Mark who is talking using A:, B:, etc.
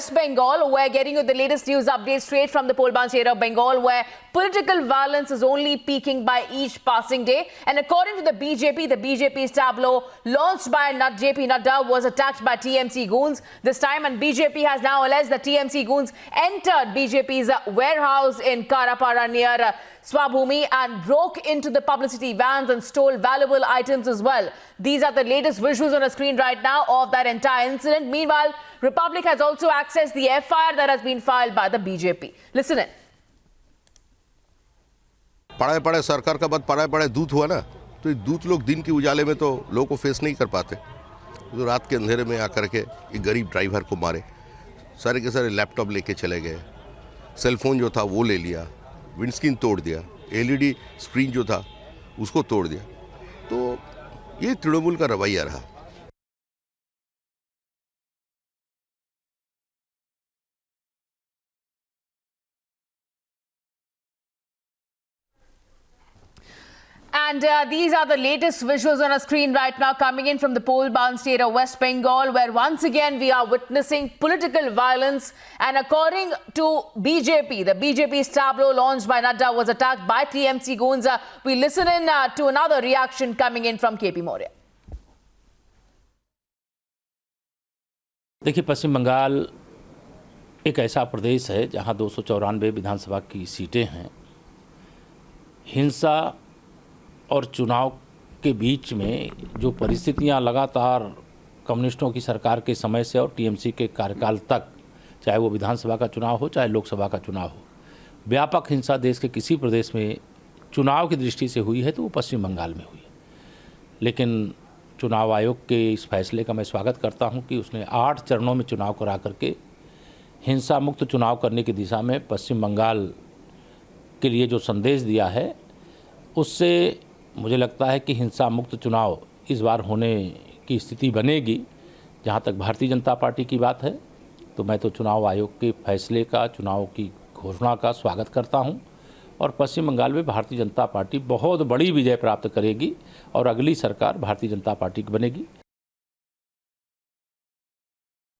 A: West Bengal. We're getting you the latest news updates straight from the Polban state of Bengal, where political violence is only peaking by each passing day. And according to the BJP's tableau launched by JP Nadda was attacked by TMC goons this time, and BJP has now alleged that TMC goons entered BJP's warehouse in Karapara near Swabhumi and broke into the publicity vans and stole valuable items as well. These are the latest visuals on a screen right now of that entire incident. Meanwhile, Republic has also accessed the FIR that has been filed by the BJP. Listen in.
B: पड़े पड़े सरकार का बाद पड़े पड़े दूत हुआ ना, तो ये दूत लोग दिन के उजाले में तो लोगों को फेस नहीं कर पाते, तो रात के अंधेरे में आकर के एक गरीब ड्राइवर को मारे, सारे के सारे लैपटॉप लेके चले गए, सेलफोन जो था वो ले लिया, विंडस्क्रीन तोड़ दिया, एलईडी स्क्रीन जो था उसको तोड़ दिया। तो ये तृणमूल का रवैया रहा।
A: And these are the latest visuals on our screen right now coming in from the poll-bound state of West Bengal, where once again we are witnessing political violence. And according to BJP, the BJP's tableau launched by Nadda was attacked by TMC goons. We listen in to another reaction coming in from KP Maurya.
C: देखिए, पश्चिम बंगाल एक ऐसा प्रदेश है जहां 294 विधानसभा की सीटें हैं। हिंसा और चुनाव के बीच में जो परिस्थितियां लगातार कम्युनिस्टों की सरकार के समय से और टीएमसी के कार्यकाल तक, चाहे वो विधानसभा का चुनाव हो चाहे लोकसभा का चुनाव हो, व्यापक हिंसा देश के किसी प्रदेश में चुनाव की दृष्टि से हुई है तो वो पश्चिम बंगाल में हुई है। लेकिन चुनाव आयोग के इस फैसले का मैं स्वागत करता हूं कि उसने 8 चरणों में चुनाव करा करके हिंसा मुक्त चुनाव करने की दिशा में पश्चिम बंगाल के लिए जो संदेश दिया है, उससे मुझे लगता है कि हिंसा मुक्त चुनाव इस बार होने की स्थिति बनेगी। जहाँ तक भारतीय जनता पार्टी की बात है, तो मैं तो चुनाव आयोग के फैसले का, चुनाव की घोषणा का स्वागत करता हूँ और पश्चिम बंगाल में भारतीय जनता पार्टी बहुत बड़ी विजय प्राप्त करेगी और अगली सरकार भारतीय जनता पार्टी की बनेगी।